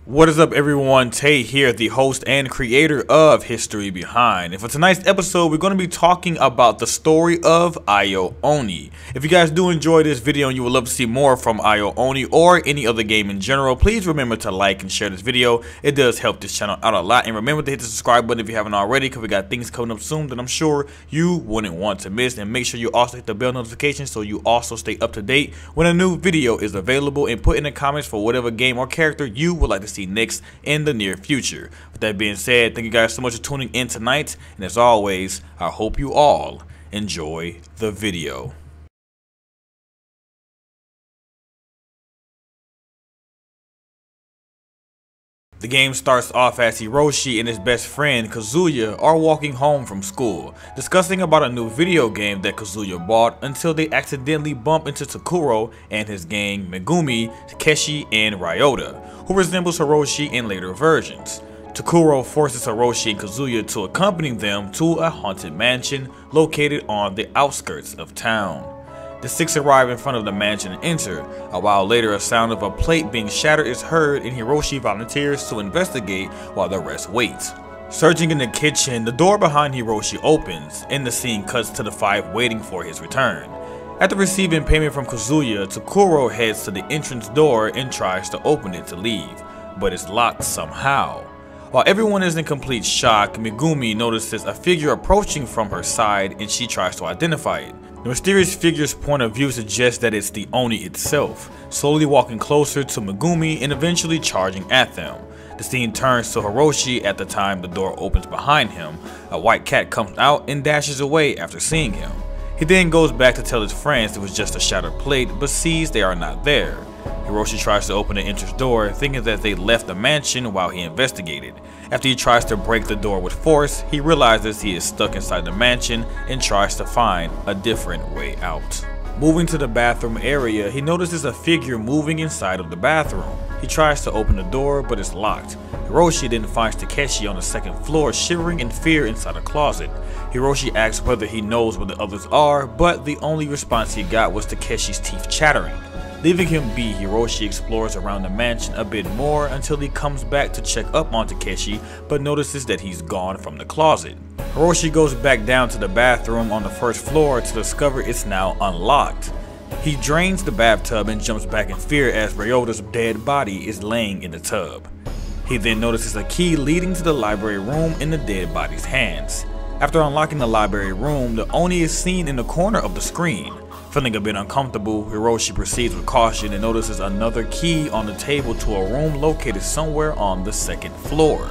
What is up, everyone? Tay here, the host and creator of History Behind. And for tonight's episode, we're going to be talking about the story of Io Oni. If you guys do enjoy this video and you would love to see more from Io Oni or any other game in general, please remember to like and share this video. It does help this channel out a lot. And remember to hit the subscribe button if you haven't already, because we got things coming up soon that I'm sure you wouldn't want to miss. And make sure you also hit the bell notification so you also stay up to date when a new video is available. And put in the comments for whatever game or character you would like to see next in the near future. With that being said, thank you guys so much for tuning in tonight, and as always, I hope you all enjoy the video. The game starts off as Hiroshi and his best friend Kazuya are walking home from school, discussing about a new video game that Kazuya bought until they accidentally bump into Takuro and his gang Megumi, Takeshi, and Ryota, who resembles Hiroshi in later versions. Takuro forces Hiroshi and Kazuya to accompany them to a haunted mansion located on the outskirts of town. The six arrive in front of the mansion and enter. A while later, a sound of a plate being shattered is heard, and Hiroshi volunteers to investigate while the rest wait. Searching in the kitchen, the door behind Hiroshi opens, and the scene cuts to the five waiting for his return. After receiving payment from Kazuya, Takuro heads to the entrance door and tries to open it to leave, but it's locked somehow. While everyone is in complete shock, Megumi notices a figure approaching from her side, and she tries to identify it. The mysterious figure's point of view suggests that it's the Oni itself, slowly walking closer to Megumi and eventually charging at them. The scene turns to Hiroshi at the time the door opens behind him. A white cat comes out and dashes away after seeing him. He then goes back to tell his friends it was just a shattered plate, but sees they are not there. Hiroshi tries to open the entrance door, thinking that they left the mansion while he investigated. After he tries to break the door with force, he realizes he is stuck inside the mansion and tries to find a different way out. Moving to the bathroom area, he notices a figure moving inside of the bathroom. He tries to open the door, but it's locked. Hiroshi then finds Takeshi on the second floor, shivering in fear inside a closet. Hiroshi asks whether he knows where the others are, but the only response he got was Takeshi's teeth chattering. Leaving him be, Hiroshi explores around the mansion a bit more until he comes back to check up on Takeshi, but notices that he's gone from the closet. Hiroshi goes back down to the bathroom on the first floor to discover it's now unlocked. He drains the bathtub and jumps back in fear as Ryota's dead body is laying in the tub. He then notices a key leading to the library room in the dead body's hands. After unlocking the library room, the Oni is seen in the corner of the screen. Feeling a bit uncomfortable, Hiroshi proceeds with caution and notices another key on the table to a room located somewhere on the second floor.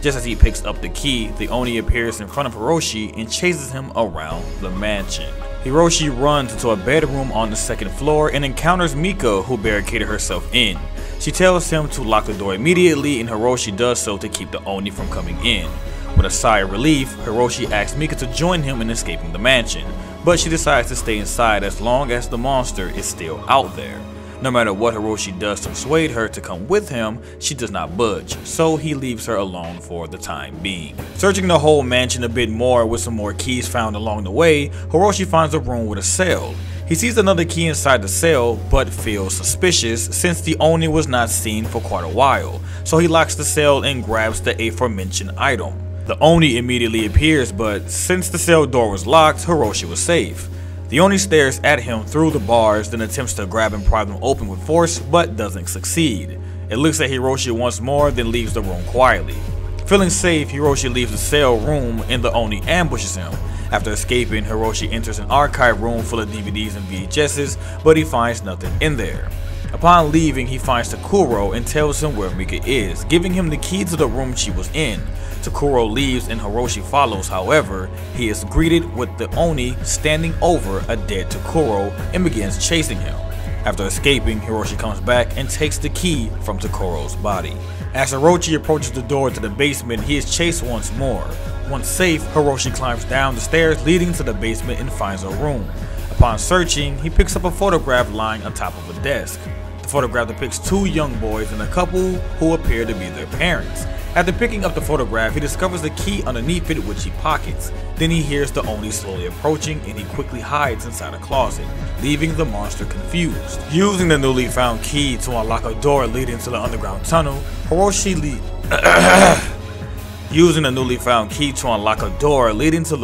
Just as he picks up the key, the Oni appears in front of Hiroshi and chases him around the mansion. Hiroshi runs into a bedroom on the second floor and encounters Mika, who barricaded herself in. She tells him to lock the door immediately, and Hiroshi does so to keep the Oni from coming in. With a sigh of relief, Hiroshi asks Mika to join him in escaping the mansion, but she decides to stay inside as long as the monster is still out there. No matter what Hiroshi does to persuade her to come with him, she does not budge, so he leaves her alone for the time being. Searching the whole mansion a bit more with some more keys found along the way, Hiroshi finds a room with a cell. He sees another key inside the cell, but feels suspicious since the Oni was not seen for quite a while, so he locks the cell and grabs the aforementioned item. The Oni immediately appears, but since the cell door was locked, Hiroshi was safe. The Oni stares at him through the bars, then attempts to grab and pry them open with force, but doesn't succeed. It looks at Hiroshi once more, then leaves the room quietly. Feeling safe, Hiroshi leaves the cell room and the Oni ambushes him. After escaping, Hiroshi enters an archive room full of DVDs and VHSs, but he finds nothing in there. Upon leaving, he finds Takuro and tells him where Mika is, giving him the key to the room she was in. Takuro leaves and Hiroshi follows. However, he is greeted with the Oni standing over a dead Takuro and begins chasing him. After escaping, Hiroshi comes back and takes the key from Takuro's body. As Hiroshi approaches the door to the basement, he is chased once more. Once safe, Hiroshi climbs down the stairs leading to the basement and finds a room. Upon searching, he picks up a photograph lying on top of a desk. The photograph depicts two young boys and a couple who appear to be their parents. After picking up the photograph, he discovers the key underneath it, which he pockets. Then he hears the Oni slowly approaching, and he quickly hides inside a closet, leaving the monster confused. Using the newly found key to unlock a door leading to the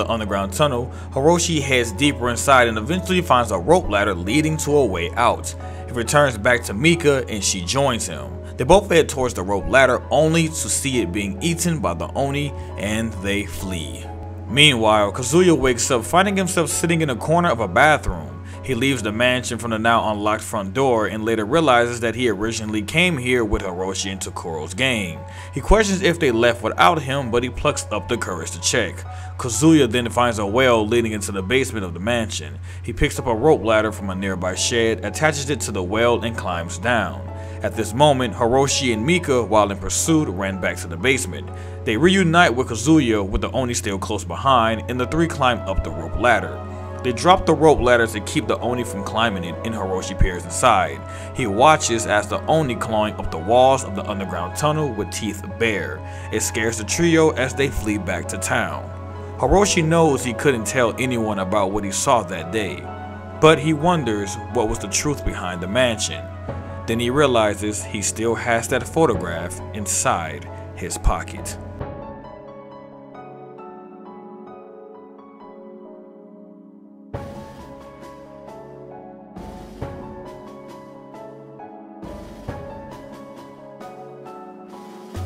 underground tunnel, Hiroshi heads deeper inside and eventually finds a rope ladder leading to a way out. He returns back to Mika and she joins him. They both head towards the rope ladder only to see it being eaten by the Oni, and they flee. Meanwhile, Kazuya wakes up finding himself sitting in a corner of a bathroom. He leaves the mansion from the now unlocked front door and later realizes that he originally came here with Hiroshi and Takuro's gang. He questions if they left without him, but he plucks up the courage to check. Kazuya then finds a well leading into the basement of the mansion. He picks up a rope ladder from a nearby shed, attaches it to the well, and climbs down. At this moment, Hiroshi and Mika, while in pursuit, ran back to the basement. They reunite with Kazuya with the Oni still close behind, and the three climb up the rope ladder. They drop the rope ladder to keep the Oni from climbing it, and Hiroshi peers inside. He watches as the Oni clawing up the walls of the underground tunnel with teeth bare. It scares the trio as they flee back to town. Hiroshi knows he couldn't tell anyone about what he saw that day, but he wonders what was the truth behind the mansion. Then he realizes he still has that photograph inside his pocket.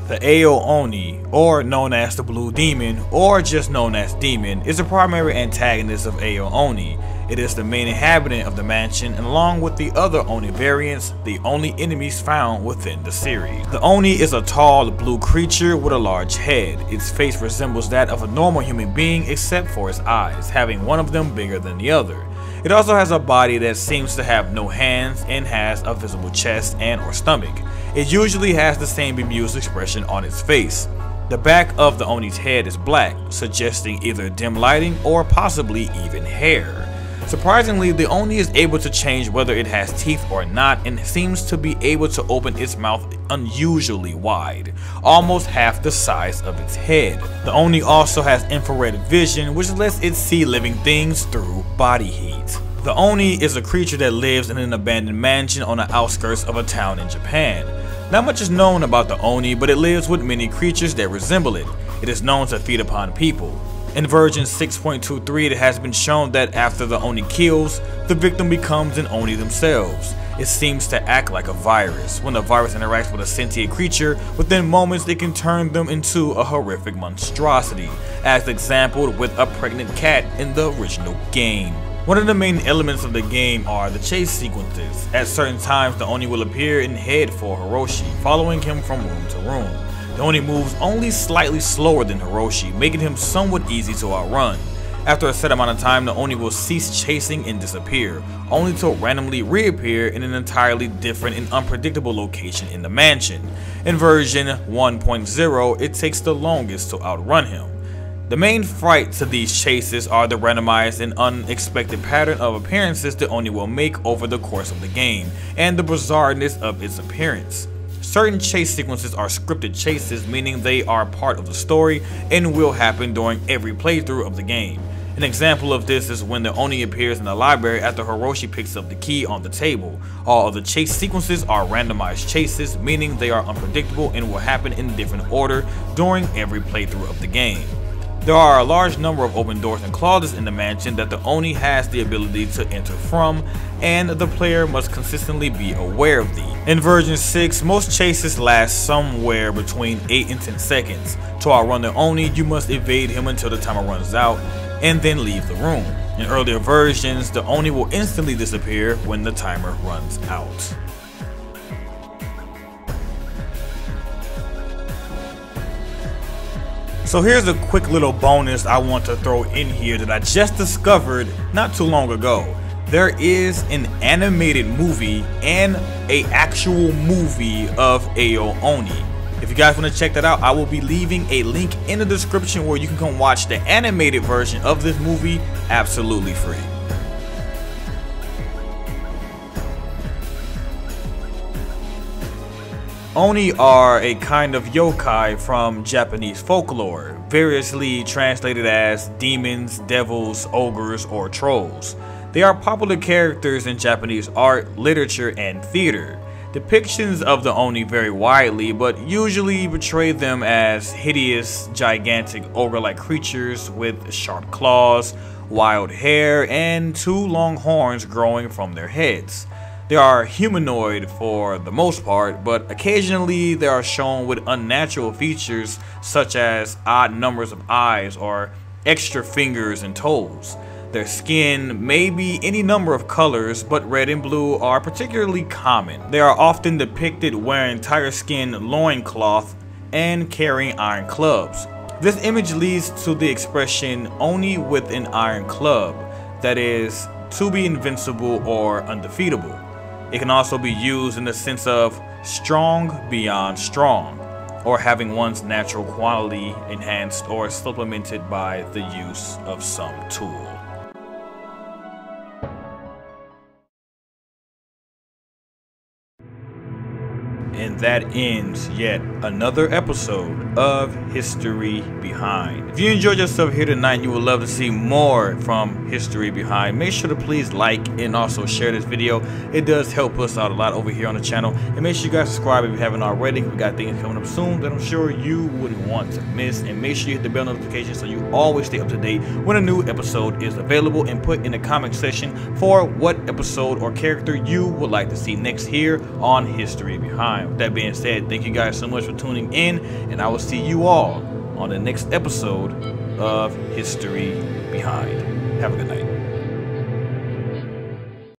The Ao Oni, or known as the Blue Demon, or just known as Demon, is the primary antagonist of Ao Oni. It is the main inhabitant of the mansion, and along with the other Oni variants, the only enemies found within the series. The Oni is a tall blue creature with a large head. Its face resembles that of a normal human being except for its eyes, having one of them bigger than the other. It also has a body that seems to have no hands and has a visible chest and or stomach. It usually has the same bemused expression on its face. The back of the Oni's head is black, suggesting either dim lighting or possibly even hair. Surprisingly, the Oni is able to change whether it has teeth or not and seems to be able to open its mouth unusually wide, almost half the size of its head. The Oni also has infrared vision, which lets it see living things through body heat. The Oni is a creature that lives in an abandoned mansion on the outskirts of a town in Japan. Not much is known about the Oni, but it lives with many creatures that resemble it. It is known to feed upon people. In version 6.23, it has been shown that after the Oni kills, the victim becomes an Oni themselves. It seems to act like a virus. When the virus interacts with a sentient creature, within moments it can turn them into a horrific monstrosity, as exampled with a pregnant cat in the original game. One of the main elements of the game are the chase sequences. At certain times, the Oni will appear and head for Hiroshi, following him from room to room. The Oni moves only slightly slower than Hiroshi, making him somewhat easy to outrun. After a set amount of time, the Oni will cease chasing and disappear, only to randomly reappear in an entirely different and unpredictable location in the mansion. In version 1.0, it takes the longest to outrun him. The main fright to these chases are the randomized and unexpected pattern of appearances the Oni will make over the course of the game, and the bizarreness of its appearance. Certain chase sequences are scripted chases, meaning they are part of the story and will happen during every playthrough of the game. An example of this is when the Oni appears in the library after Hiroshi picks up the key on the table. All of the chase sequences are randomized chases, meaning they are unpredictable and will happen in different order during every playthrough of the game. There are a large number of open doors and closets in the mansion that the Oni has the ability to enter from, and the player must consistently be aware of these. In version 6, most chases last somewhere between 8 and 10 seconds. To outrun the Oni, you must evade him until the timer runs out, and then leave the room. In earlier versions, the Oni will instantly disappear when the timer runs out. So here's a quick little bonus I want to throw in here that I just discovered not too long ago. There is an animated movie and an actual movie of Ao Oni. If you guys want to check that out, I will be leaving a link in the description where you can come watch the animated version of this movie absolutely free. Oni are a kind of yokai from Japanese folklore, variously translated as demons, devils, ogres, or trolls. They are popular characters in Japanese art, literature, and theater. Depictions of the Oni vary widely, but usually portray them as hideous, gigantic, ogre-like creatures with sharp claws, wild hair, and 2 long horns growing from their heads. They are humanoid for the most part, but occasionally they are shown with unnatural features such as odd numbers of eyes or extra fingers and toes. Their skin may be any number of colors, but red and blue are particularly common. They are often depicted wearing tiger skin loincloth and carrying iron clubs. This image leads to the expression Oni with an iron club, that is, to be invincible or undefeatable. It can also be used in the sense of strong beyond strong, or having one's natural quality enhanced or supplemented by the use of some tool. And that ends yet another episode of History Behind. If you enjoyed yourself here tonight and you would love to see more from History Behind, make sure to please like and also share this video. It does help us out a lot over here on the channel. And make sure you guys subscribe if you haven't already. We got things coming up soon that I'm sure you wouldn't want to miss. And make sure you hit the bell notification so you always stay up to date when a new episode is available. And put in the comment section for what episode or character you would like to see next here on History Behind. With that being said, thank you guys so much for tuning in, and I will see you all on the next episode of History Behind. Have a good night.